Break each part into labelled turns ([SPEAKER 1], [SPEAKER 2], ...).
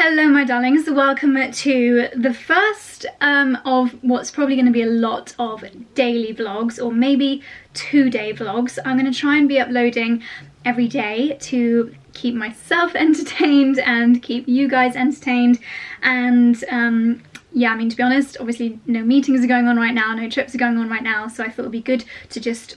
[SPEAKER 1] Hello my darlings, welcome to the first of what's probably going to be a lot of daily vlogs, or maybe 2-day vlogs. I'm going to try and be uploading every day to keep myself entertained and keep you guys entertained. And yeah, I mean, to be honest, obviously no meetings are going on right now, no trips are going on right now, so I thought it would be good to just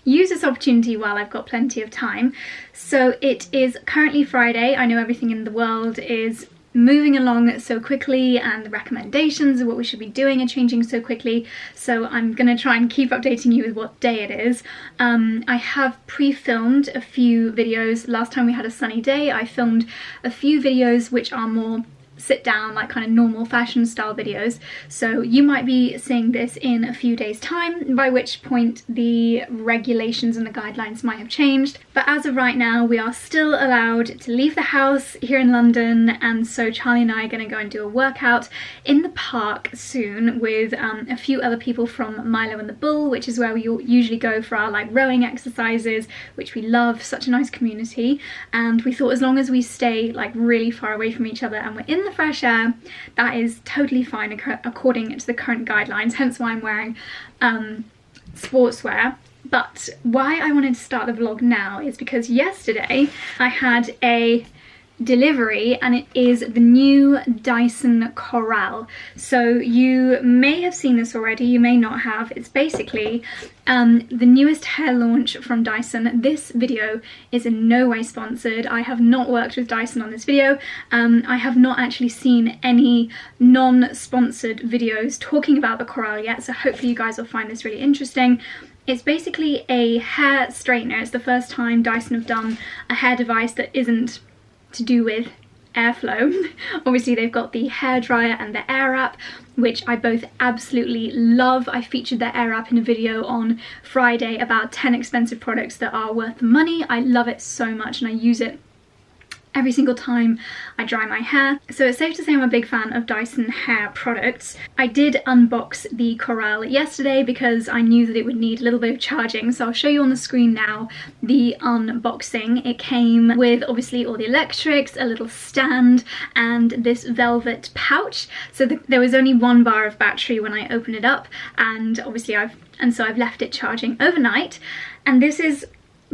[SPEAKER 1] use this opportunity while I've got plenty of time. So it is currently Friday. I know everything in the world is moving along so quickly and the recommendations of what we should be doing are changing so quickly, so I'm gonna try and keep updating you with what day it is. I have pre-filmed a few videos. Last time we had a sunny day, I filmed a few videos which are more sit down, like kind of normal fashion style videos, so you might be seeing this in a few days time, by which point the regulations and the guidelines might have changed. But as of right now, we are still allowed to leave the house here in London, and so Charlie and I are going to go and do a workout in the park soon with a few other people from Milo and the Bull, which is where we usually go for our like rowing exercises, which we love, such a nice community. And we thought as long as we stay like really far away from each other and we're in the fresh air, that is totally fine according to the current guidelines, hence why I'm wearing sportswear. But why I wanted to start the vlog now is because yesterday I had a delivery, and it is the new DYSON CORRALE. So you may have seen this already, you may not have. It's basically the newest hair launch from Dyson. This video is in no way sponsored. I have not worked with Dyson on this video. I have not actually seen any non-sponsored videos talking about the CORRALE yet, so hopefully you guys will find this really interesting. It's basically a hair straightener. It's the first time Dyson have done a hair device that isn't to do with airflow. Obviously they've got the hairdryer and the air wrap, which I both absolutely love. I featured their air wrap in a video on Friday about 10 expensive products that are worth the money. I love it so much and I use it every single time I dry my hair. So it's safe to say I'm a big fan of Dyson hair products. I did unbox the CORRALE yesterday because I knew that it would need a little bit of charging, so I'll show you on the screen now the unboxing. It came with obviously all the electrics, a little stand, and this velvet pouch. So there was only 1 bar of battery when I opened it up, and obviously I've left it charging overnight. And this is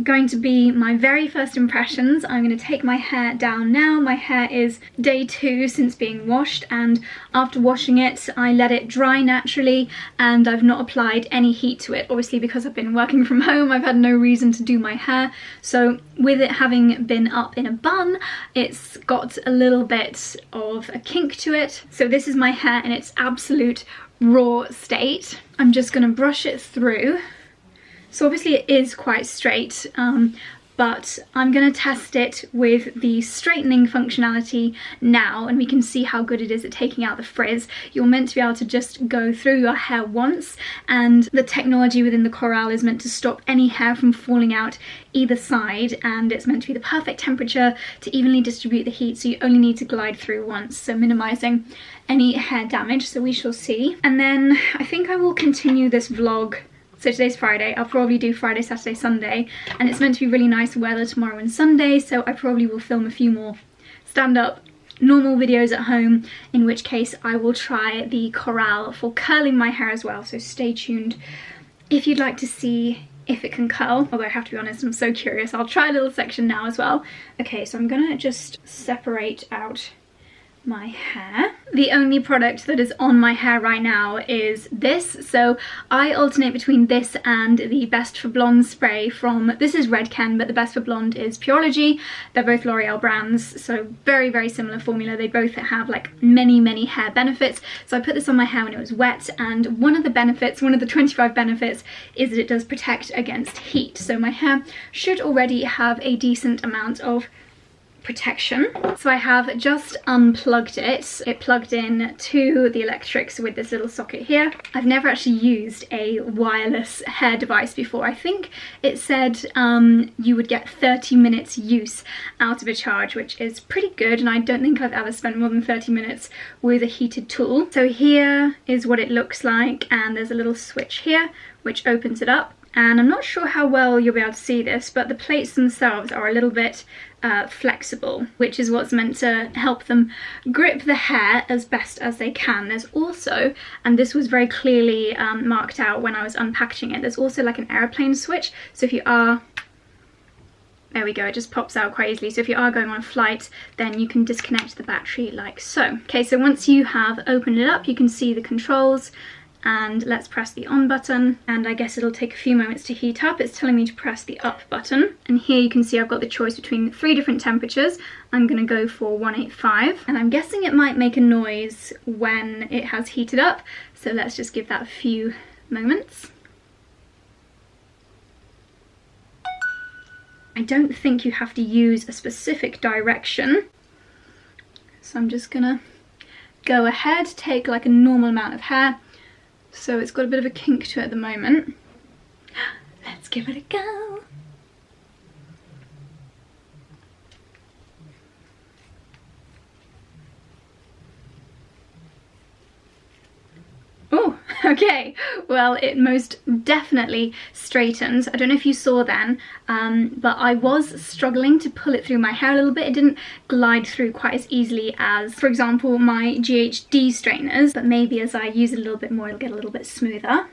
[SPEAKER 1] going to be my very first impressions. I'm going to take my hair down now. My hair is day 2 since being washed, and after washing it I let it dry naturally and I've not applied any heat to it. Obviously because I've been working from home, I've had no reason to do my hair, so with it having been up in a bun, it's got a little bit of a kink to it. So this is my hair in its absolute raw state. I'm just going to brush it through. So obviously it is quite straight, but I'm going to test it with the straightening functionality now, and we can see how good it is at taking out the frizz. You're meant to be able to just go through your hair once, and the technology within the CORRALE is meant to stop any hair from falling out either side, and it's meant to be the perfect temperature to evenly distribute the heat, so you only need to glide through once, so minimizing any hair damage. So we shall see. And then I think I will continue this vlog. So today's Friday, I'll probably do Friday, Saturday, Sunday, and it's meant to be really nice weather tomorrow and Sunday, so I probably will film a few more stand-up normal videos at home, in which case I will try the CORRALE for curling my hair as well, so stay tuned if you'd like to see if it can curl. Although I have to be honest, I'm so curious. I'll try a little section now as well. Okay, so I'm gonna just separate out my hair. The only product that is on my hair right now is this, so I alternate between this and the Best for Blonde spray from, this is Redken, but the Best for Blonde is Pureology. They're both L'Oreal brands, so very, very similar formula. They both have like many hair benefits. So I put this on my hair when it was wet, and one of the benefits, one of the 25 benefits, is that it does protect against heat. So my hair should already have a decent amount of protection. So I have just unplugged it. It plugged in to the electrics with this little socket here. I've never actually used a wireless hair device before. I think it said you would get 30 minutes use out of a charge, which is pretty good, and I don't think I've ever spent more than 30 minutes with a heated tool. So here is what it looks like, and there's a little switch here which opens it up. And I'm not sure how well you'll be able to see this, but the plaits themselves are a little bit flexible, which is what's meant to help them grip the hair as best as they can. There's also, and this was very clearly marked out when I was unpackaging it, there's also like an airplane switch. So if you are, there we go, it just pops out quite easily. So if you are going on a flight, then you can disconnect the battery like so. Okay, so once you have opened it up, you can see the controls. And let's press the on button, and I guess it'll take a few moments to heat up. It's telling me to press the up button, and here you can see I've got the choice between 3 different temperatures. I'm going to go for 185, and I'm guessing it might make a noise when it has heated up, so let's just give that a few moments. I don't think you have to use a specific direction, so I'm just gonna go ahead, take like a normal amount of hair. So it's got a bit of a kink to it at the moment. Let's give it a go. Oh, okay. Well, it most definitely straightens. I don't know if you saw then, but I was struggling to pull it through my hair a little bit. It didn't glide through quite as easily as, for example, my GHD straighteners, but maybe as I use it a little bit more, it'll get a little bit smoother.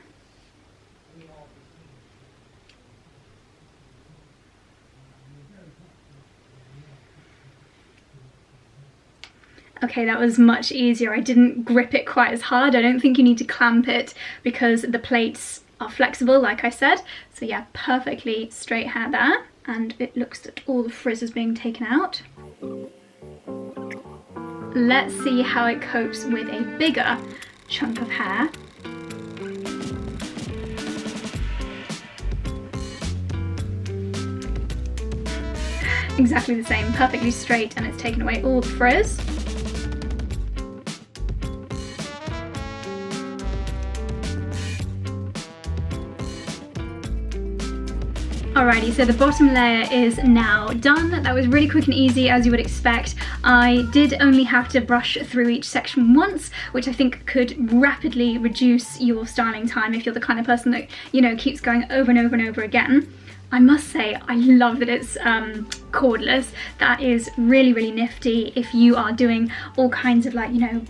[SPEAKER 1] Okay, that was much easier. I didn't grip it quite as hard. I don't think you need to clamp it because the plates are flexible, like I said. So yeah, perfectly straight hair there. And it looks that all the frizz is being taken out. Let's see how it copes with a bigger chunk of hair. Exactly the same, perfectly straight, and it's taken away all the frizz. Alrighty, so the bottom layer is now done. That was really quick and easy, as you would expect. I did only have to brush through each section once, which I think could rapidly reduce your styling time if you're the kind of person that, you know, keeps going over and over and over again. I must say, I love that it's cordless. That is really, really nifty if you are doing all kinds of, like, you know,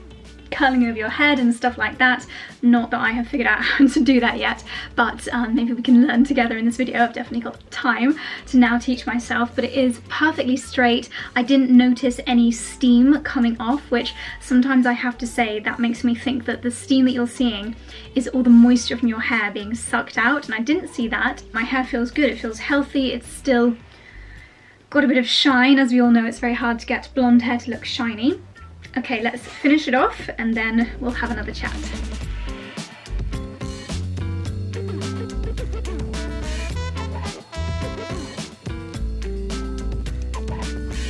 [SPEAKER 1] curling over your head and stuff like that. Not that I have figured out how to do that yet, but maybe we can learn together in this video. I've definitely got time to now teach myself, but it is perfectly straight. I didn't notice any steam coming off, which sometimes I have to say that makes me think that the steam that you're seeing is all the moisture from your hair being sucked out, and I didn't see that. My hair feels good, it feels healthy, it's still got a bit of shine. As we all know, it's very hard to get blonde hair to look shiny. Okay, let's finish it off and then we'll have another chat.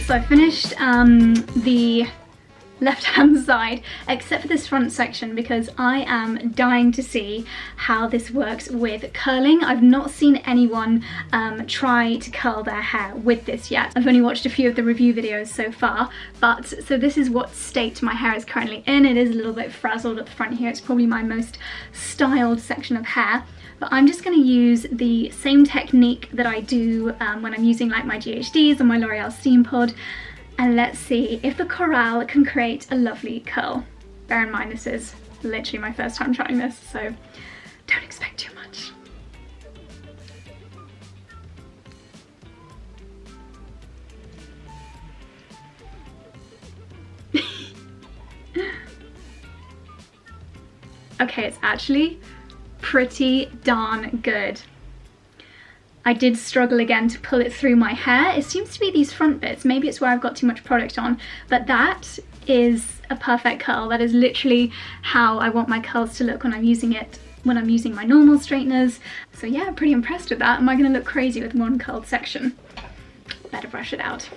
[SPEAKER 1] So I finished the left-hand side, except for this front section, because I am dying to see how this works with curling. I've not seen anyone try to curl their hair with this yet. I've only watched a few of the review videos so far, but so this is what state my hair is currently in. It is a little bit frazzled at the front here. It's probably my most styled section of hair. But I'm just going to use the same technique that I do when I'm using like my GHDs and my L'Oreal Steam Pod, and let's see if the Corrale can create a lovely curl. Bear in mind, this is literally my first time trying this, so don't expect too much. Okay, it's actually pretty darn good. I did struggle again to pull it through my hair. It seems to be these front bits. Maybe it's where I've got too much product on, but that is a perfect curl. That is literally how I want my curls to look when I'm using it, when I'm using my normal straighteners. So yeah, I'm pretty impressed with that. Am I gonna look crazy with one curled section? Better brush it out.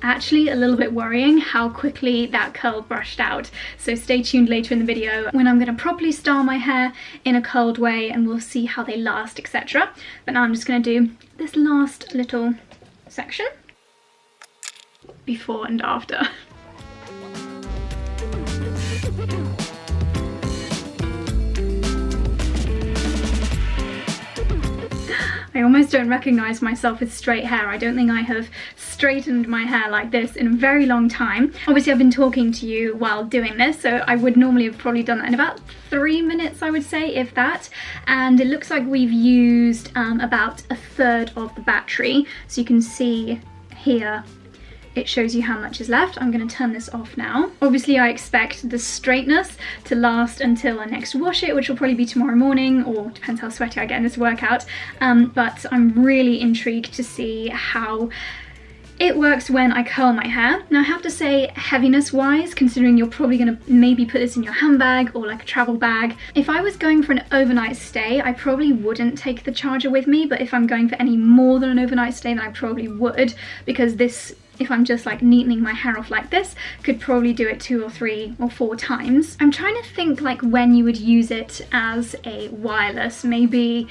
[SPEAKER 1] Actually a little bit worrying how quickly that curl brushed out. So stay tuned later in the video when I'm going to properly style my hair in a curled way and we'll see how they last, etc. But now I'm just going to do this last little section, before and after. I almost don't recognize myself with straight hair. I don't think I have straightened my hair like this in a very long time. Obviously I've been talking to you while doing this, so I would normally have probably done that in about 3 minutes, I would say, if that. And it looks like we've used about 1/3 of the battery. So you can see here it shows you how much is left. I'm going to turn this off now. Obviously I expect the straightness to last until I next wash it, which will probably be tomorrow morning, or depends how sweaty I get in this workout. But I'm really intrigued to see how it works when I curl my hair. Now I have to say, heaviness wise, considering you're probably going to maybe put this in your handbag or like a travel bag, if I was going for an overnight stay, I probably wouldn't take the charger with me, but if I'm going for any more than an overnight stay, then I probably would, because this, if I'm just like neatening my hair off like this, could probably do it 2 or 3 or 4 times. I'm trying to think like when you would use it as a wireless. Maybe,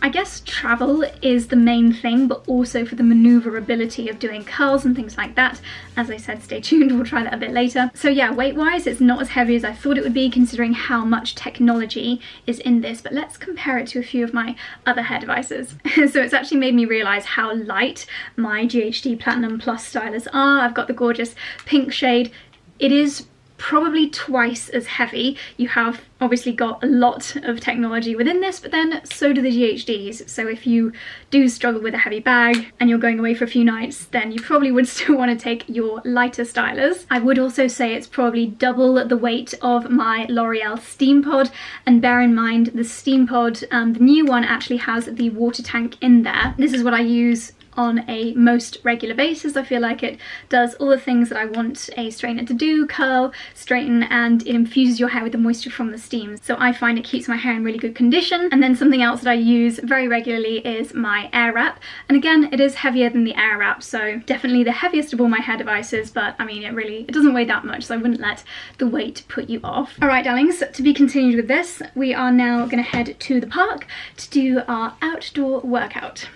[SPEAKER 1] I guess travel is the main thing, but also for the maneuverability of doing curls and things like that. As I said, stay tuned, we'll try that a bit later. So yeah, weight wise, it's not as heavy as I thought it would be, considering how much technology is in this, but let's compare it to a few of my other hair devices. So it's actually made me realize how light my GHD Platinum Plus stylers are. I've got the gorgeous pink shade. It is probably twice as heavy. You have obviously got a lot of technology within this, but then so do the GHDs. So if you do struggle with a heavy bag and you're going away for a few nights, then you probably would still want to take your lighter stylers. I would also say it's probably double the weight of my L'Oreal Steam Pod, and bear in mind the Steam Pod, the new one, actually has the water tank in there. This is what I use on a most regular basis. I feel like it does all the things that I want a straightener to do: curl, straighten, and it infuses your hair with the moisture from the steam. So I find it keeps my hair in really good condition. And then something else that I use very regularly is my Air Wrap. And again, it is heavier than the Air Wrap, so definitely the heaviest of all my hair devices, but I mean, it doesn't weigh that much, so I wouldn't let the weight put you off. All right, darlings, to be continued with this. We are now gonna head to the park to do our outdoor workout.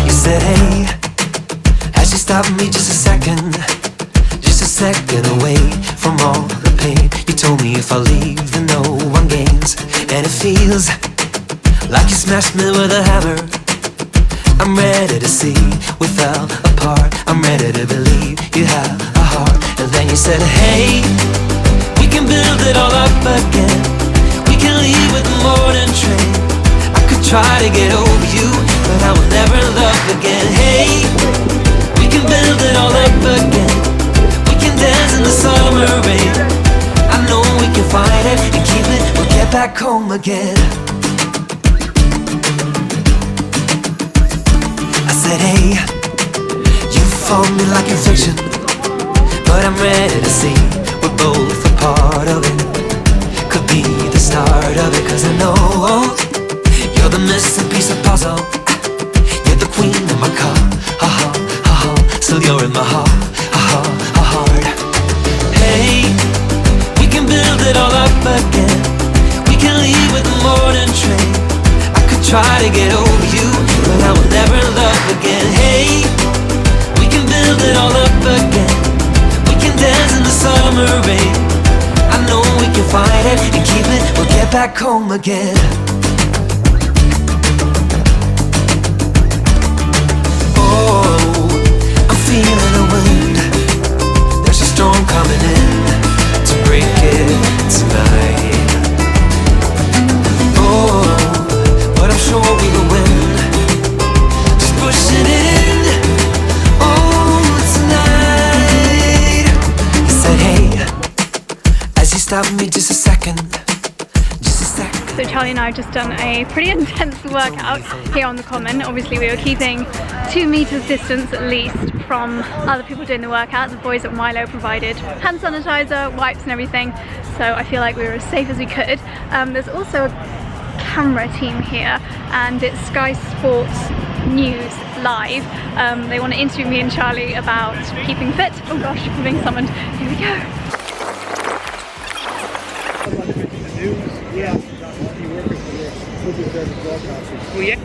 [SPEAKER 2] Said, hey, as you stopped me just a second away from all the pain. You told me if I leave, then no one gains, and it feels like you smashed me with a hammer. I'm ready to see we fell apart. I'm ready to believe you have a heart. And then you said, hey, we can build it all up again. We can leave with the morning train. I could try to get over you, but I will never love again. Hey, we can build it all up again. We can dance in the summer rain. I know we can find it and keep it. We'll get back home again. I said, hey, you found me like in fiction, but I'm ready to see we're both a part of it. Could be the start of it, 'cause I know you're the missing piece of puzzle. You're the queen of my car, ha ha, still you're in my heart, heart. Hey, we can build it all up again. We can leave with the morning train. I could try to get over you, but I will never love again. Hey, we can build it all up again. We can dance in the summer rain. I know we can find it and keep it. We'll get back home again. Feeling the wind, there's a storm coming in to break it tonight. Oh, but I'm sure we will win, just pushing it in. Oh, tonight. He said, hey, as you stopped me just a second.
[SPEAKER 1] So Charlie and I have just done a pretty intense workout here on the common. Obviously we were keeping 2 meters distance at least from other people doing the workout. The boys at Milo provided hand sanitizer, wipes and everything, so I feel like we were as safe as we could. There's also a camera team here, and it's Sky Sports News Live. They want to interview me and Charlie about keeping fit. Oh gosh, I'm being summoned. Here we go.
[SPEAKER 3] Yeah. Well, yeah.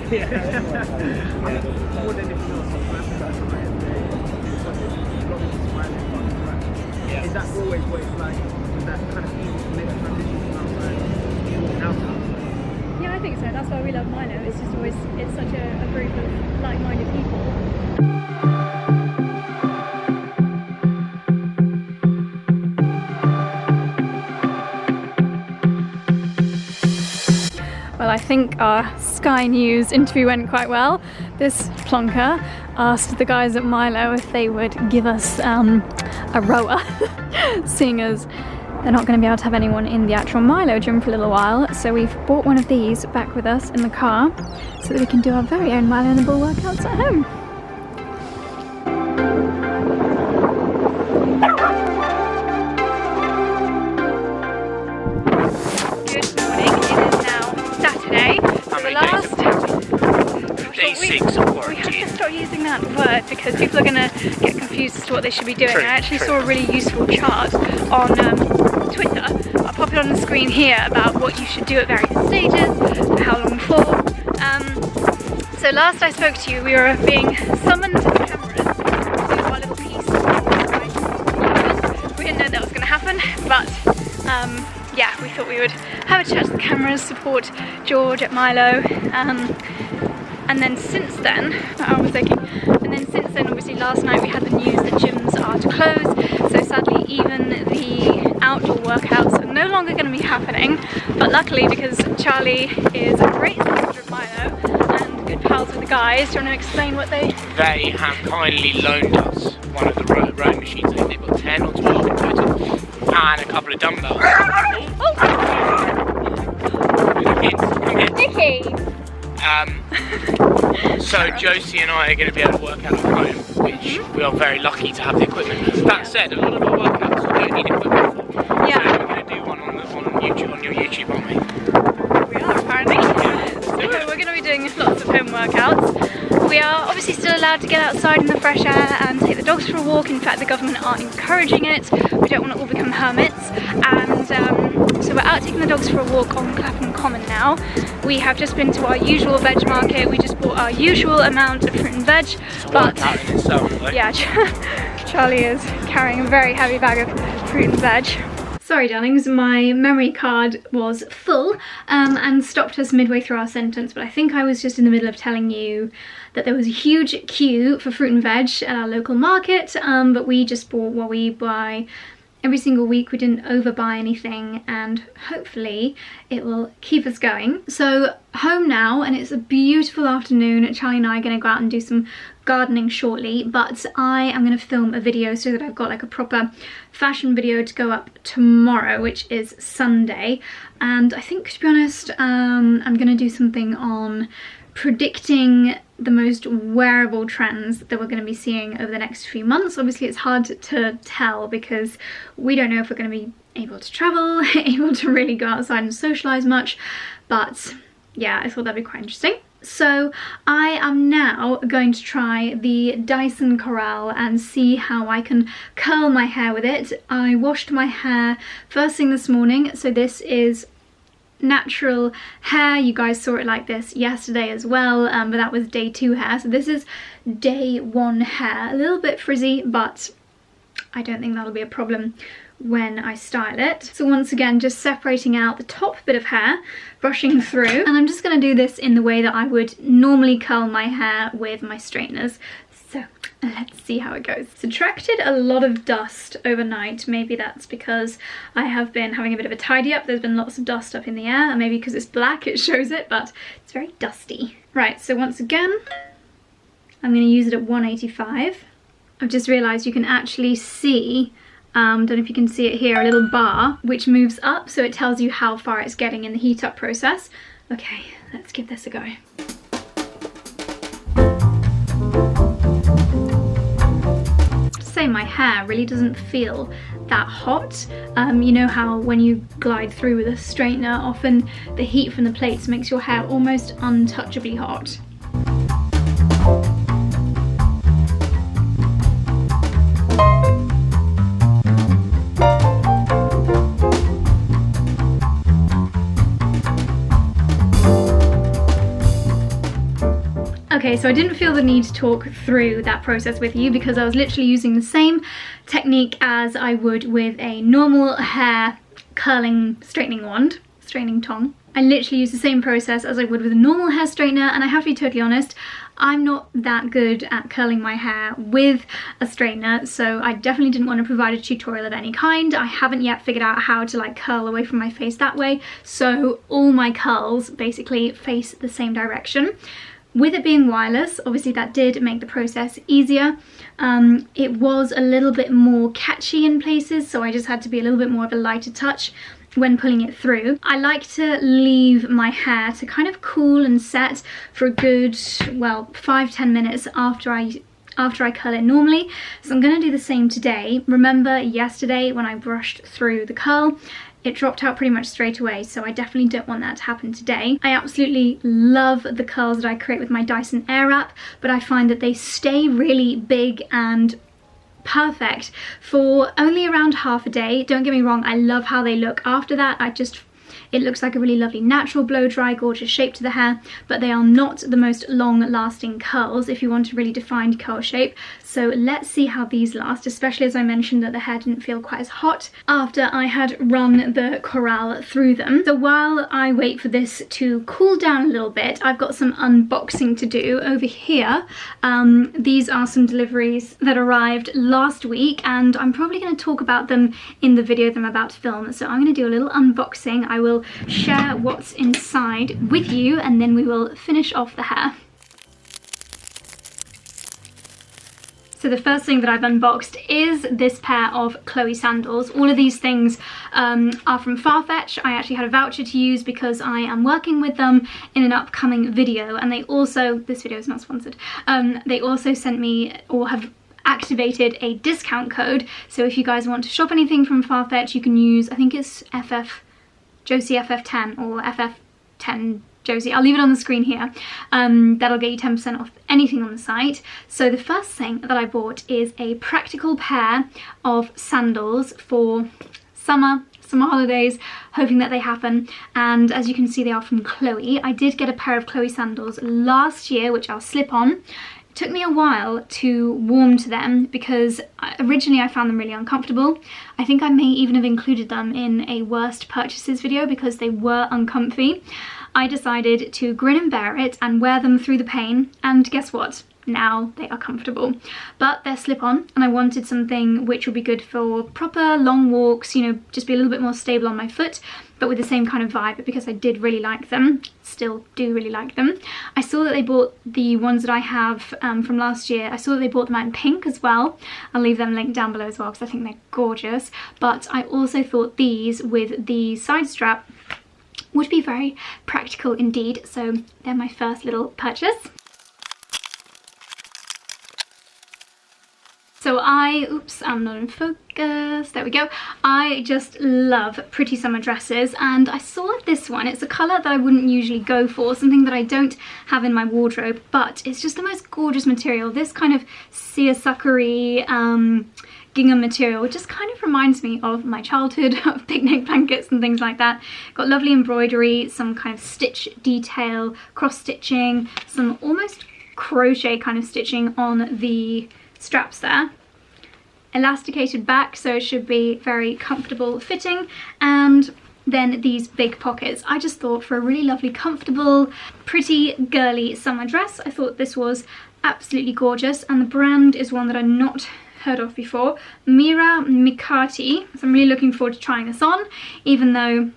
[SPEAKER 3] More than anything else, is that always what it's like? Is that kind of easy to make a transition from outside?
[SPEAKER 1] Yeah, I think so. That's why we love Milo. It's just always, it's such a group of like-minded people. Well, I think our Sky News interview went quite well. This plonker asked the guys at Milo if they would give us a rower, seeing as they're not going to be able to have anyone in the actual Milo gym for a little while. So we've brought one of these back with us in the car so that we can do our very own Milo and the Bull workouts at home. Good morning, it is now Saturday.
[SPEAKER 3] How many days of quarantine? Day 6 of
[SPEAKER 1] We
[SPEAKER 3] quarantine.
[SPEAKER 1] have to start using that word because people are going to get confused as to what they should be doing.
[SPEAKER 3] True,
[SPEAKER 1] I actually
[SPEAKER 3] true.
[SPEAKER 1] saw a really useful chart on Twitter. I'll pop it on the screen here about what you should do at various stages, how long for. So last I spoke to you, we were being summoned to the cameras to do our little piece. We didn't know that was going to happen, but yeah, we thought we would have a chat to the cameras, support George at Milo, and then since then, obviously last night we had the news that gyms are to close, so sadly even the outdoor workouts are no longer going to be happening, but luckily because Charlie is a great supporter of Milo and good pals with the guys, do you want to explain what they...
[SPEAKER 3] They have kindly loaned us one of the rowing machines. I think they've got 10 or 12 in total, and a couple of dumbbells. Come here.
[SPEAKER 1] Nicky!
[SPEAKER 3] So Josie and I are going to be able to work out at home, which we are very lucky to have the equipment. That said, a lot of our workouts we don't need equipment for.
[SPEAKER 1] Yeah.
[SPEAKER 3] So we're going to do one on your YouTube, aren't we?
[SPEAKER 1] We are apparently. So we're going to be doing lots of home workouts. We are obviously still allowed to get outside in the fresh air and take the dogs for a walk. In fact, the government are encouraging it. We don't want to all become hermits. And so we're out taking the dogs for a walk on Clapham Common now. We have just been to our usual veg market. We just bought our usual amount of fruit and veg. But
[SPEAKER 3] Workout in itself, though.
[SPEAKER 1] yeah, Charlie is carrying a very heavy bag of fruit and veg. Sorry darlings, my memory card was full and stopped us midway through our sentence, but I think I was just in the middle of telling you that there was a huge queue for fruit and veg at our local market, but we just bought what we buy every single week. We didn't overbuy anything, and hopefully it will keep us going. So home now, and it's a beautiful afternoon. Charlie and I are going to go out and do some gardening shortly, but I am going to film a video so that I've got like a proper fashion video to go up tomorrow, which is Sunday. And I think, to be honest, I'm going to do something on predicting the most wearable trends that we're going to be seeing over the next few months. Obviously it's hard to tell because we don't know if we're going to be able to travel, able to really go outside and socialise much, but yeah, I thought that'd be quite interesting. So I am now going to try the DYSON CORRALE and see how I can curl my hair with it. I washed my hair first thing this morning, so this is natural hair. You guys saw it like this yesterday as well, but that was day 2 hair. So this is day 1 hair. A little bit frizzy, but I don't think that'll be a problem when I style it. So once again, just separating out the top bit of hair, brushing through, and I'm just going to do this in the way that I would normally curl my hair with my straighteners. So let's see how it goes. Subtracted a lot of dust overnight. Maybe that's because I have been having a bit of a tidy up. There's been lots of dust up in the air, and maybe because it's black it shows it, but it's very dusty. Right, so once again, I'm going to use it at 185. I've just realised you can actually see, don't know if you can see it here, a little bar which moves up, so it tells you how far it's getting in the heat up process. Okay, let's give this a go. Say my hair really doesn't feel that hot. You know how when you glide through with a straightener, often the heat from the plates makes your hair almost untouchably hot. Okay, so I didn't feel the need to talk through that process with you because I was literally using the same technique as I would with a normal hair curling straightening wand. straining tong. I literally use the same process as I would with a normal hair straightener, and I have to be totally honest, I'm not that good at curling my hair with a straightener, so I definitely didn't want to provide a tutorial of any kind. I haven't yet figured out how to like curl away from my face that way, so all my curls basically face the same direction. With it being wireless, obviously that did make the process easier. It was a little bit more catchy in places, so I just had to be a little bit more of a lighter touch when pulling it through. I like to leave my hair to kind of cool and set for a good, well, 5-10 minutes after I curl it normally. So I'm going to do the same today. Remember yesterday when I brushed through the curl, it dropped out pretty much straight away, so I definitely don't want that to happen today. I absolutely love the curls that I create with my Dyson Airwrap, but I find that they stay really big and perfect for only around half a day. Don't get me wrong, I love how they look after that. It looks like a really lovely natural blow dry, gorgeous shape to the hair, but they are not the most long lasting curls if you want a really defined curl shape. So let's see how these last, especially as I mentioned that the hair didn't feel quite as hot after I had run the Corrale through them. So while I wait for this to cool down a little bit, I've got some unboxing to do over here. These are some deliveries that arrived last week, and I'm probably going to talk about them in the video that I'm about to film. So I'm going to do a little unboxing. I will share what's inside with you, and then we will finish off the hair. So the first thing that I've unboxed is this pair of Chloe sandals. All of these things are from Farfetch. I actually had a voucher to use because I am working with them in an upcoming video, and they also, this video is not sponsored, they also sent me, or have activated, a discount code. So if you guys want to shop anything from Farfetch, you can use, I think it's Josie FF10 or FF10 Josie. I'll leave it on the screen here. That'll get you 10% off anything on the site. So the first thing that I bought is a practical pair of sandals for summer holidays, hoping that they happen. And as you can see, they are from Chloe. I did get a pair of Chloe sandals last year, which I'll slip on. It took me a while to warm to them because originally I found them really uncomfortable. I think I may even have included them in a worst purchases video because they were uncomfy. I decided to grin and bear it and wear them through the pain, and guess what? Now they are comfortable. But they're slip-on, and I wanted something which would be good for proper long walks, you know, just be a little bit more stable on my foot, but with the same kind of vibe, because I did really like them, still do really like them. I saw that they bought the ones that I have from last year. I saw that they bought them out in pink as well. I'll leave them linked down below as well because I think they're gorgeous. But I also thought these with the side strap would be very practical indeed. So they're my first little purchase. So oops, I'm not in focus, there we go. I just love pretty summer dresses, and I saw this one. It's a colour that I wouldn't usually go for, something that I don't have in my wardrobe, but it's just the most gorgeous material. This kind of seersucker-y gingham material just kind of reminds me of my childhood, of picnic blankets and things like that. Got lovely embroidery, some kind of stitch detail, cross stitching, some almost crochet kind of stitching on the straps there. Elasticated back, so it should be very comfortable fitting, and then these big pockets. I just thought for a really lovely, comfortable, pretty girly summer dress, I thought this was absolutely gorgeous. And the brand is one that I've not heard of before, Mira Mikati. So I'm really looking forward to trying this on, even though,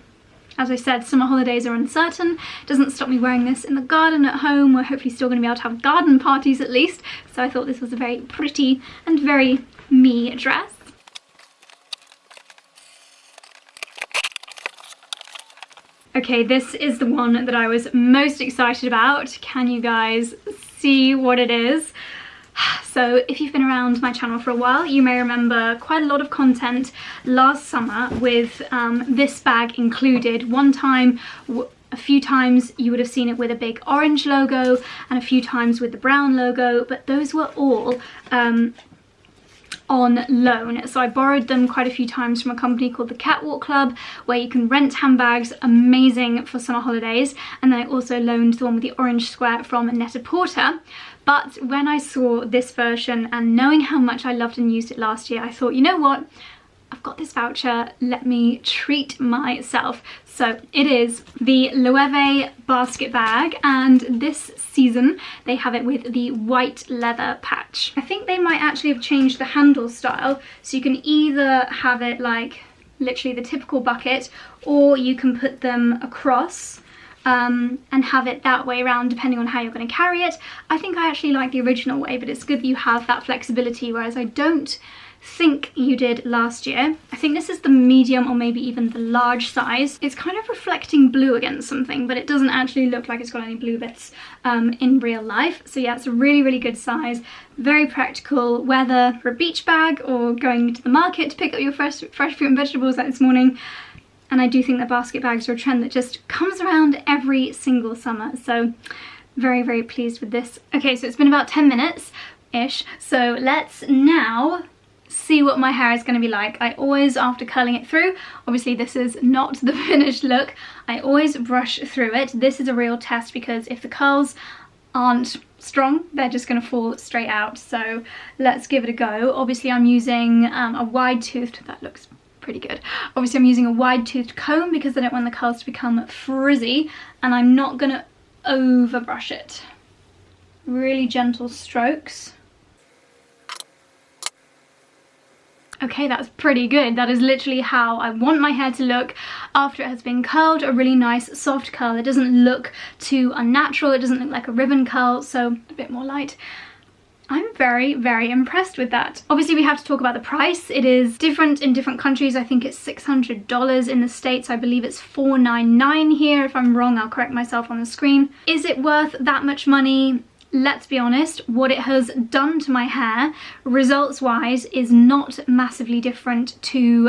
[SPEAKER 1] as I said, summer holidays are uncertain. It doesn't stop me wearing this in the garden at home. We're hopefully still going to be able to have garden parties at least. So I thought this was a very pretty and very me dress. Okay, this is the one that I was most excited about. Can you guys see what it is? So if you've been around my channel for a while, you may remember quite a lot of content last summer with this bag included. One time, a few times you would have seen it with a big orange logo and a few times with the brown logo, but those were all on loan. So I borrowed them quite a few times from a company called the Catwalk Club, where you can rent handbags, amazing for summer holidays. And then I also loaned the one with the orange square from Net-a-Porter. But when I saw this version and knowing how much I loved and used it last year, I thought, you know what? I've got this voucher, let me treat myself. So it is the Loewe basket bag, and this season they have it with the white leather patch. I think they might actually have changed the handle style, so you can either have it like literally the typical bucket, or you can put them across and have it that way around depending on how you're going to carry it. I think I actually like the original way, but it's good that you have that flexibility, whereas I don't think you did last year. I think this is the medium or maybe even the large size. It's kind of reflecting blue against something, but it doesn't actually look like it's got any blue bits in real life. So yeah, it's a really, really good size, very practical, whether for a beach bag or going to the market to pick up your fresh fruit and vegetables like this morning. And I do think that basket bags are a trend that just comes around every single summer. So very, very pleased with this. Okay, so it's been about 10 minutes-ish. So let's now see what my hair is going to be like. I always, after curling it through, obviously this is not the finished look, I always brush through it. This is a real test because if the curls aren't strong, they're just going to fall straight out. So let's give it a go. Obviously I'm using a wide-toothed, that looks pretty good. Obviously I'm using a wide-toothed comb because I don't want the curls to become frizzy, and I'm not going to over brush it. Really gentle strokes. Okay, that's pretty good. That is literally how I want my hair to look after it has been curled. A really nice soft curl. It doesn't look too unnatural. It doesn't look like a ribbon curl, so a bit more light. I'm very, very impressed with that. Obviously we have to talk about the price. It is different in different countries. I think it's $600 in the States. I believe it's $499 here. If I'm wrong, I'll correct myself on the screen. Is it worth that much money? Let's be honest, what it has done to my hair, results wise, is not massively different to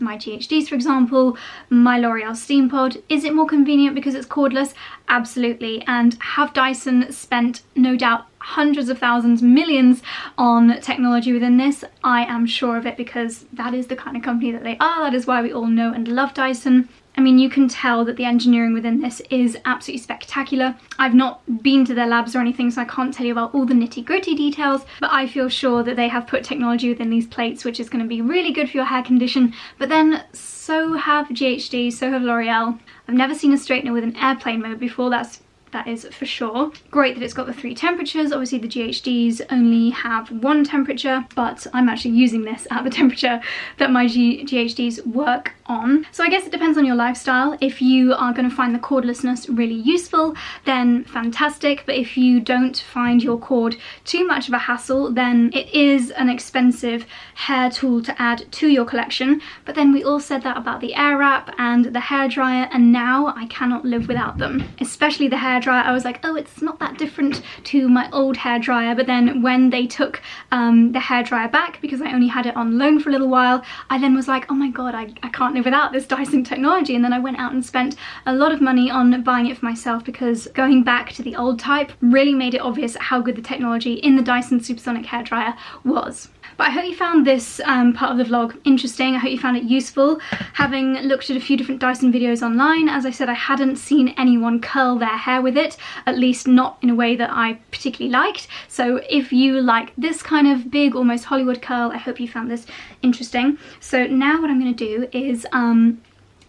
[SPEAKER 1] my GHDs, for example, my L'Oreal Steam Pod. Is it more convenient because it's cordless? Absolutely. And have Dyson spent, no doubt, hundreds of thousands, millions on technology within this? I am sure of it, because that is the kind of company that they are. That is why we all know and love Dyson. I mean, you can tell that the engineering within this is absolutely spectacular. I've not been to their labs or anything, so I can't tell you about all the nitty-gritty details, but I feel sure that they have put technology within these plates which is going to be really good for your hair condition. But then so have GHD, so have L'Oreal. I've never seen a straightener with an airplane mode before, that is for sure. Great that it's got the 3 temperatures. Obviously the GHDs only have 1 temperature, but I'm actually using this at the temperature that my GHDs work on. So I guess it depends on your lifestyle. If you are going to find the cordlessness really useful, then fantastic. But if you don't find your cord too much of a hassle, then it is an expensive hair tool to add to your collection. But then we all said that about the Airwrap and the hairdryer, and now I cannot live without them. Especially the hairdryer. I was like, oh, it's not that different to my old hairdryer. But then when they took the hairdryer back, because I only had it on loan for a little while, I then was like, oh my god, I can't live without this Dyson technology. And then I went out and spent a lot of money on buying it for myself, because going back to the old type really made it obvious how good the technology in the Dyson Supersonic hairdryer was. But I hope you found this part of the vlog interesting. I hope you found it useful. Having looked at a few different Dyson videos online, as I said, I hadn't seen anyone curl their hair with it, at least not in a way that I particularly liked. So if you like this kind of big, almost Hollywood curl, I hope you found this interesting. So now what I'm going to do is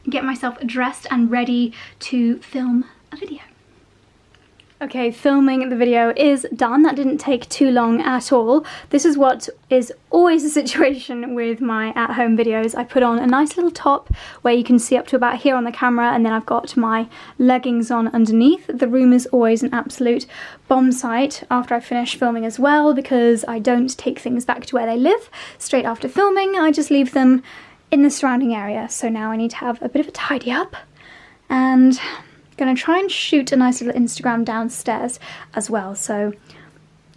[SPEAKER 1] get myself dressed and ready to film a video. Okay, filming the video is done. That didn't take too long at all. This is what is always the situation with my at-home videos. I put on a nice little top where you can see up to about here on the camera, and then I've got my leggings on underneath. The room is always an absolute bomb site after I finish filming as well, because I don't take things back to where they live straight after filming. I just leave them in the surrounding area. So now I need to have a bit of a tidy up, and gonna try and shoot a nice little Instagram downstairs as well, so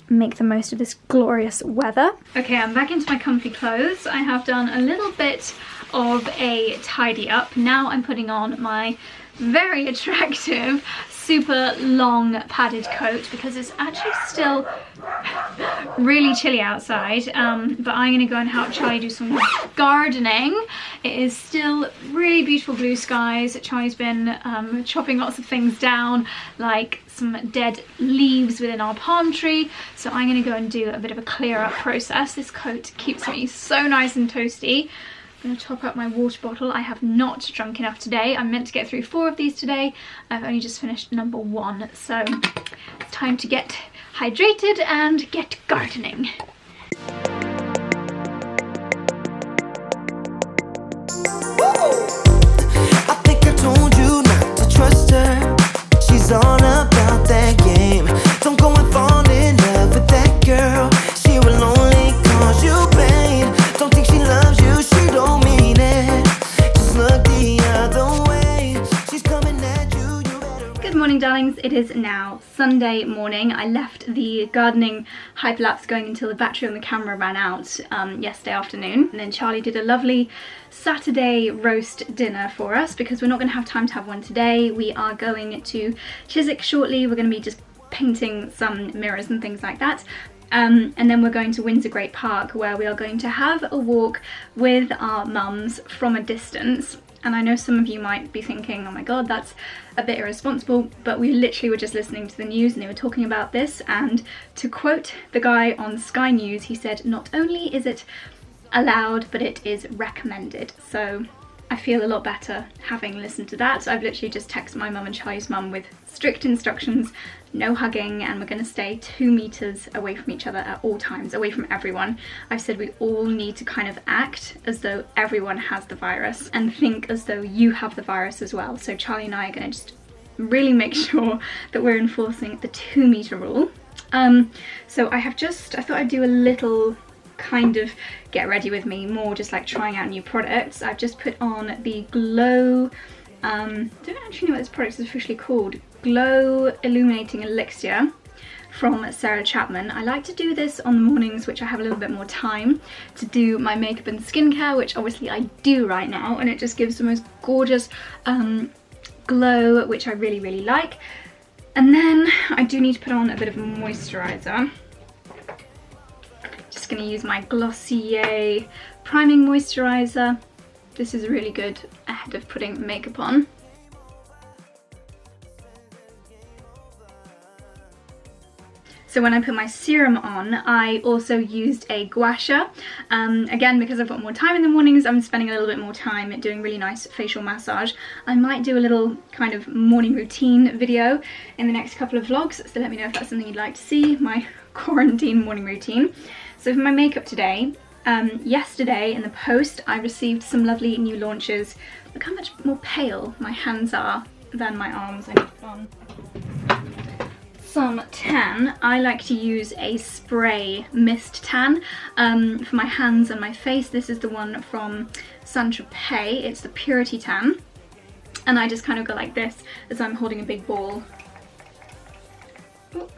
[SPEAKER 1] make the most of this glorious weather. Okay, I'm back into my comfy clothes. I have done a little bit of a tidy up. Now I'm putting on my very attractive super long padded coat, because it's actually still really chilly outside, but I'm gonna go and help Charlie do some gardening. It is still really beautiful blue skies. Charlie's been chopping lots of things down, like some dead leaves within our palm tree, so I'm gonna go and do a bit of a clear up process. This coat keeps me so nice and toasty. I'm going to top up my water bottle. I have not drunk enough today. I'm meant to get through 4 of these today. I've only just finished number 1, so it's time to get hydrated and get gardening.
[SPEAKER 2] I think I told you not to trust her. She's all about that game. Don't go and fall in love with that girl. She will only cause you pain. Don't think she loves you, she don't mean it. Just look the other way. She's coming at you, you better.
[SPEAKER 1] Good morning, darlings. It is now Sunday morning. I left the gardening hyperlapse going until the battery on the camera ran out yesterday afternoon, and then Charlie did a lovely Saturday roast dinner for us because we're not going to have time to have one today. We are going to Chiswick shortly. We're going to be just painting some mirrors and things like that. And then we're going to Windsor Great Park, where we are going to have a walk with our mums from a distance. And I know some of you might be thinking, oh my god, that's a bit irresponsible, but we literally were just listening to the news and they were talking about this, and to quote the guy on Sky News, he said, not only is it allowed, but it is recommended. So I feel a lot better having listened to that. So I've literally just texted my mum and Charlie's mum with strict instructions, no hugging, and we're going to stay 2 meters away from each other at all times, away from everyone. I've said we all need to kind of act as though everyone has the virus and think as though you have the virus as well. So Charlie and I are going to just really make sure that we're enforcing the 2 meter rule. So I thought I'd do a little kind of get ready with me, more just like trying out new products. I've just put on the Glow, I don't actually know what this product is officially called, Glow Illuminating Elixir from Sarah Chapman. I like to do this on the mornings which I have a little bit more time to do my makeup and skincare, which obviously I do right now, and it just gives the most gorgeous glow, which I really, really like. And then I do need to put on a bit of moisturizer. Just going to use my Glossier priming moisturizer. This is really good ahead of putting makeup on. So when I put my serum on, I also used a gua sha. Again, because I've got more time in the mornings, I'm spending a little bit more time doing really nice facial massage. I might do a little kind of morning routine video in the next couple of vlogs, so let me know if that's something you'd like to see, my quarantine morning routine. So for my makeup today, yesterday in the post I received some lovely new launches. Look how much more pale my hands are than my arms. I need to put on some tan. I like to use a spray mist tan for my hands and my face. This is the one from Saint Tropez. It's the Purity Tan, and I just kind of go like this as I'm holding a big ball.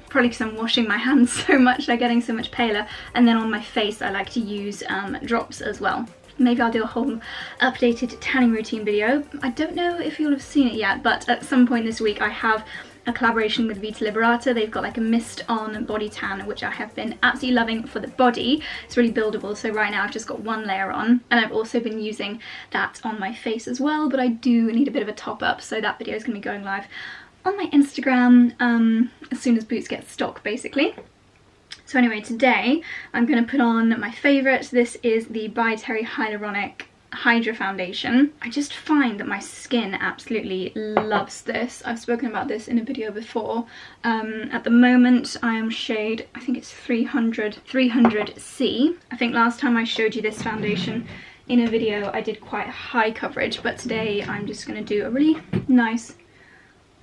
[SPEAKER 1] Probably because I'm washing my hands so much, they're getting so much paler. And then on my face I like to use drops as well. Maybe I'll do a whole updated tanning routine video. I don't know if you'll have seen it yet, but at some point this week I have a collaboration with Vita Liberata. They've got like a mist on body tan, which I have been absolutely loving for the body. It's really buildable, so right now I've just got 1 layer on, and I've also been using that on my face as well, but I do need a bit of a top up, so that video is going to be going live on my Instagram as soon as Boots gets stock, basically. So anyway, today I'm going to put on my favourite. This is the By Terry Hyaluronic Hydra Foundation. I just find that my skin absolutely loves this. I've spoken about this in a video before. At the moment I am shade, I think it's 300C. I think last time I showed you this foundation in a video I did quite high coverage, but today I'm just going to do a really nice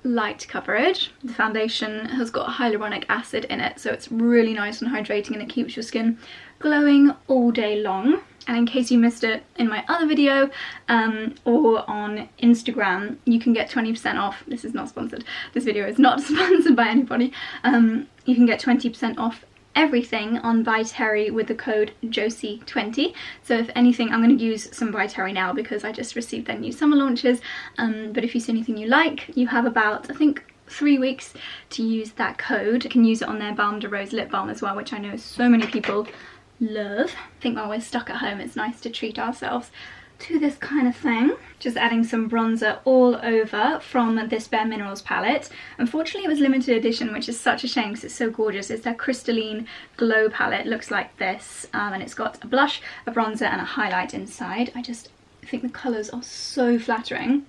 [SPEAKER 1] light coverage. The foundation has got hyaluronic acid in it, so it's really nice and hydrating, and it keeps your skin glowing all day long. And in case you missed it in my other video or on Instagram, you can get 20% off. This is not sponsored. This video is not sponsored by anybody. You can get 20% off everything on By Terry with the code Josie20. So if anything, I'm going to use some By Terry now because I just received their new summer launches. But if you see anything you like, you have about, I think, 3 weeks to use that code. You can use it on their Balm de Rose lip balm as well, which I know so many people love. I think while we're stuck at home, it's nice to treat ourselves to this kind of thing. Just adding some bronzer all over from this Bare Minerals palette. Unfortunately it was limited edition, which is such a shame because it's so gorgeous. It's their crystalline glow palette. It looks like this, and it's got a blush, a bronzer and a highlight inside. I just I think the colours are so flattering.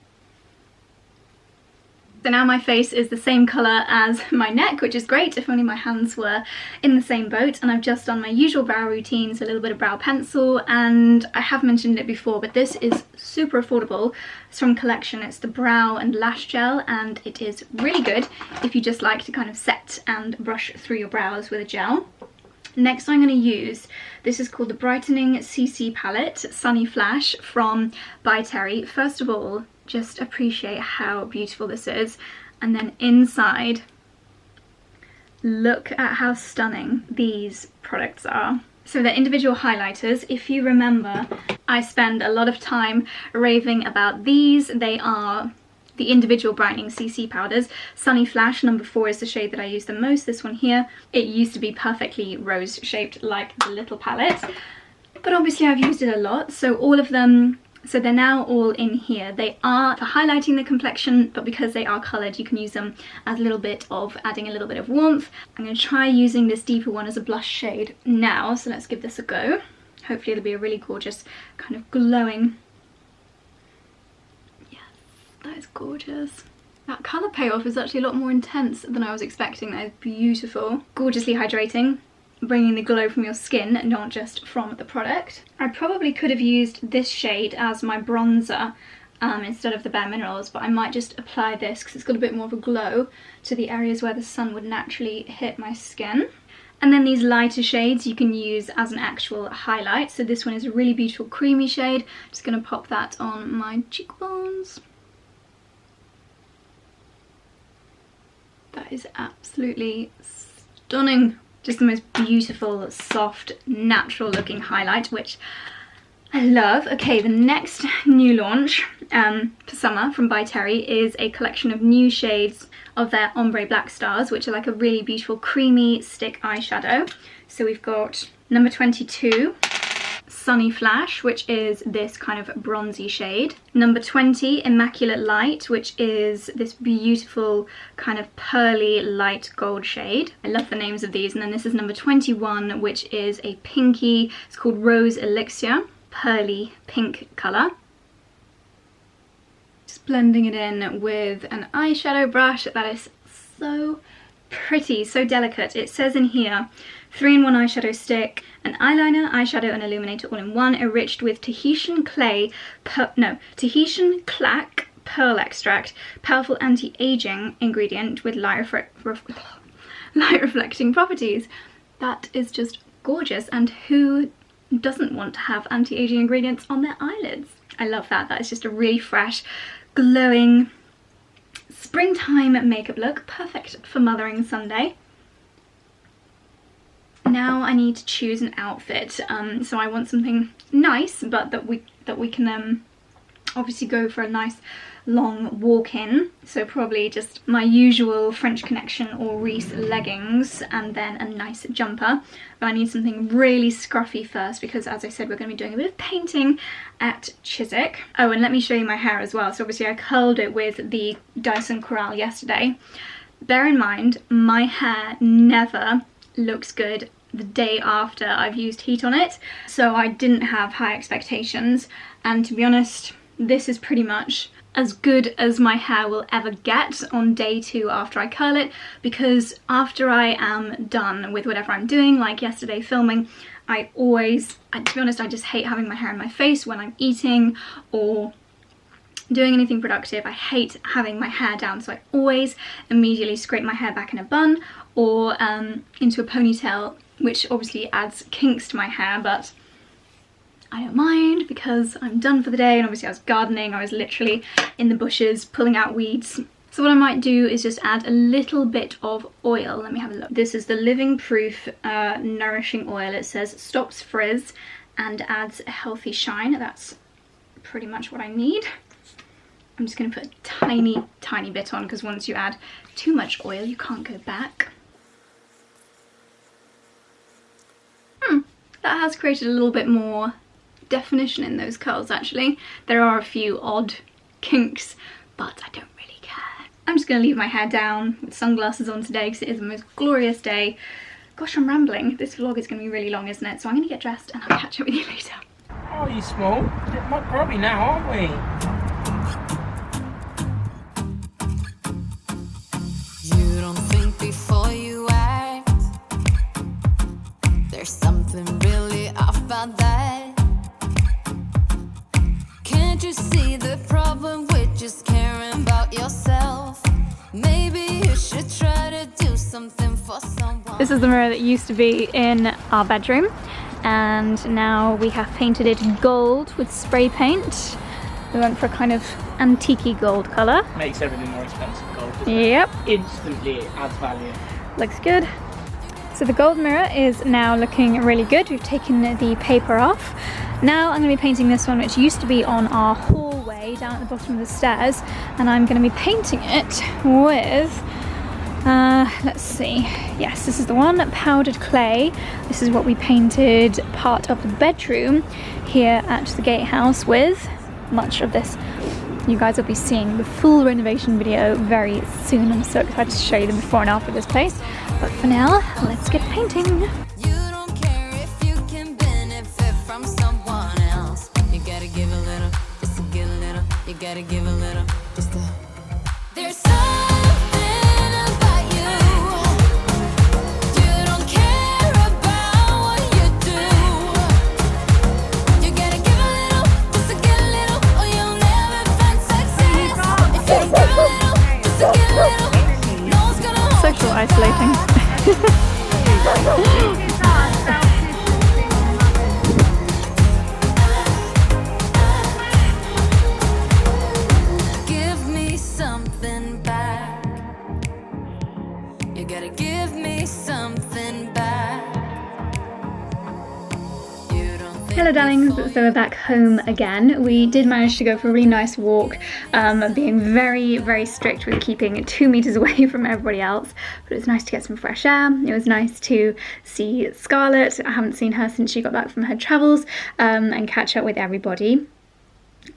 [SPEAKER 1] So now my face is the same colour as my neck, which is great, if only my hands were in the same boat. And I've just done my usual brow routine, so a little bit of brow pencil, and I have mentioned it before, but this is super affordable. It's from Collection. It's the brow and lash gel, and it is really good if you just like to kind of set and brush through your brows with a gel. Next I'm going to use, this is called the Brightening CC Palette Sunny Flash from By Terry. First of all, just appreciate how beautiful this is, and then inside, look at how stunning these products are. So they're individual highlighters. If you remember, I spend a lot of time raving about these. They are the individual brightening CC powders. Sunny Flash number 4 is the shade that I use the most, this one here. It used to be perfectly rose shaped like the little palette, but obviously I've used it a lot, so all of them, so they're now all in here. They are for highlighting the complexion, but because they are coloured, you can use them as a little bit of adding a little bit of warmth. I'm going to try using this deeper one as a blush shade now, so let's give this a go. Hopefully it'll be a really gorgeous kind of glowing. Yes, that is gorgeous. That colour payoff is actually a lot more intense than I was expecting. That is beautiful. Gorgeously hydrating, bringing the glow from your skin, not just from the product. I probably could have used this shade as my bronzer instead of the Bare Minerals, but I might just apply this because it's got a bit more of a glow to the areas where the sun would naturally hit my skin. And then these lighter shades you can use as an actual highlight. So this one is a really beautiful creamy shade. Just going to pop that on my cheekbones. That is absolutely stunning. Just the most beautiful, soft, natural looking highlight, which I love. Okay, the next new launch for summer from By Terry is a collection of new shades of their Ombre Black Stars, which are like a really beautiful creamy stick eyeshadow. So we've got number 22, Sunny Flash, which is this kind of bronzy shade. Number 20, Immaculate Light, which is this beautiful kind of pearly light gold shade. I love the names of these. And then this is number 21, which is a pinky, it's called Rose Elixir, pearly pink colour. Just blending it in with an eyeshadow brush. That is so pretty, so delicate. It says in here, 3-in-1 eyeshadow stick, an eyeliner, eyeshadow and illuminator all in one, enriched with Tahitian clack pearl extract, powerful anti-aging ingredient with light reflecting properties. That is just gorgeous, and who doesn't want to have anti-aging ingredients on their eyelids? I love that. That is just a really fresh, glowing springtime makeup look, perfect for Mothering Sunday. Now I need to choose an outfit, so I want something nice, but that we can obviously go for a nice long walk in. So probably just my usual French Connection or Reese leggings, and then a nice jumper. But I need something really scruffy first, because as I said, we're going to be doing a bit of painting at Chiswick. Oh, and let me show you my hair as well. So obviously I curled it with the DYSON CORRALE yesterday. Bear in mind, my hair never looks good the day after I've used heat on it, so I didn't have high expectations, and to be honest, this is pretty much as good as my hair will ever get on day 2 after I curl it, because after I am done with whatever I'm doing, like yesterday filming, to be honest, I just hate having my hair in my face when I'm eating or doing anything productive. I hate having my hair down, so I always immediately scrape my hair back in a bun or into a ponytail, which obviously adds kinks to my hair, but I don't mind because I'm done for the day. And obviously I was gardening, I was literally in the bushes pulling out weeds. So what I might do is just add a little bit of oil. Let me have a look. This is the Living Proof Nourishing Oil. It says stops frizz and adds a healthy shine. That's pretty much what I need. I'm just going to put a tiny bit on, because once you add too much oil, you can't go back. That has created a little bit more definition in those curls, actually. There are a few odd kinks, but I don't really care. I'm just going to leave my hair down with sunglasses on today because it is the most glorious day. Gosh, I'm rambling. This vlog is going to be really long, isn't it? So I'm going to get dressed and I'll catch up with you later.
[SPEAKER 3] Are you small? Might grubby now, aren't we?
[SPEAKER 4] You don't think before you act. There's something really off about that. Can't you see the problem with just caring about yourself? Maybe you should try to do something for someone.
[SPEAKER 1] This is the mirror that used to be in our bedroom, and now we have painted it gold with spray paint. We went for a kind of antique-y gold colour.
[SPEAKER 3] Makes everything more expensive, gold, doesn't it?
[SPEAKER 1] Yep,
[SPEAKER 3] Instantly it adds value.
[SPEAKER 1] looks good. So the gold mirror is now looking really good. We've taken the paper off. Now I'm going to be painting this one, which used to be on our hallway down at the bottom of the stairs, and I'm going to be painting it with let's see, yes, this is the one, powdered clay. This is what we painted part of the bedroom here at the gatehouse with. Much of this you guys will be seeing the full renovation video very soon. I'm so excited to show you the before and after this place, but for now let's get painting.
[SPEAKER 4] You don't care if you can benefit from someone else. You gotta give a little, just to get a little. You gotta give a little, just to. There's something about you. You don't care about what you do. You gotta give a little, just to get a little, or you'll never find success. If you don't give a little, just to get a little, no one's gonna hold
[SPEAKER 1] Social isolating.
[SPEAKER 4] Give me something back. You gotta give me something back. You don't think
[SPEAKER 1] Hello darlings,
[SPEAKER 4] before
[SPEAKER 1] so we're back home again. We did manage to go for a really nice walk, being very strict with keeping 2 meters away from everybody else, but it was nice to get some fresh air. It was nice to see Scarlett. I haven't seen her since she got back from her travels, and catch up with everybody.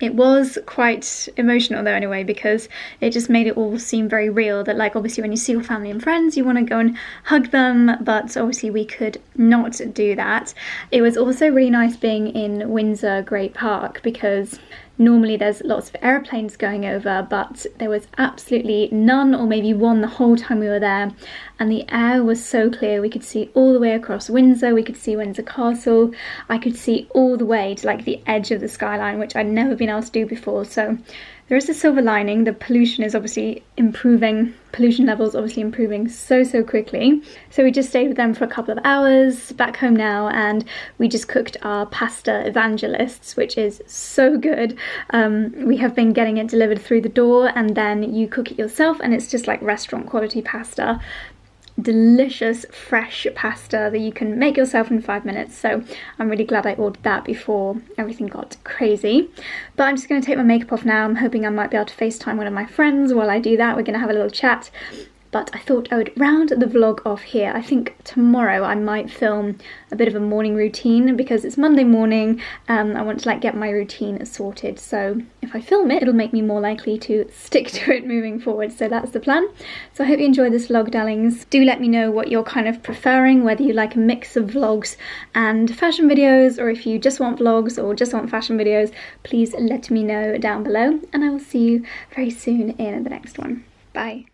[SPEAKER 1] It was quite emotional though anyway, because it just made it all seem very real, that like obviously when you see your family and friends you want to go and hug them, but obviously we could not do that. It was also really nice being in Windsor Great Park, because normally there's lots of airplanes going over, but there was absolutely none, or maybe one the whole time we were there, and the air was so clear. We could see all the way across Windsor, we could see Windsor Castle, I could see all the way to like the edge of the skyline, which I'd never been able to do before. So there is a silver lining. The pollution is obviously improving, pollution levels obviously improving so quickly. So we just stayed with them for a couple of hours, back home now, and we just cooked our pasta evangelists, which is so good. We have been getting it delivered through the door, and then you cook it yourself, and it's just like restaurant quality pasta. Delicious fresh pasta that you can make yourself in 5 minutes. So I'm really glad I ordered that before everything got crazy. But I'm just going to take my makeup off now. I'm hoping I might be able to FaceTime one of my friends while I do that. We're going to have a little chat. But I thought I would round the vlog off here. I think tomorrow I might film a bit of a morning routine, because it's Monday morning. I want to like get my routine sorted, so if I film it, it'll make me more likely to stick to it moving forward. So that's the plan. So I hope you enjoyed this vlog, darlings. Do let me know what you're kind of preferring, whether you like a mix of vlogs and fashion videos, or if you just want vlogs or just want fashion videos. Please let me know down below, and I will see you very soon in the next one. Bye.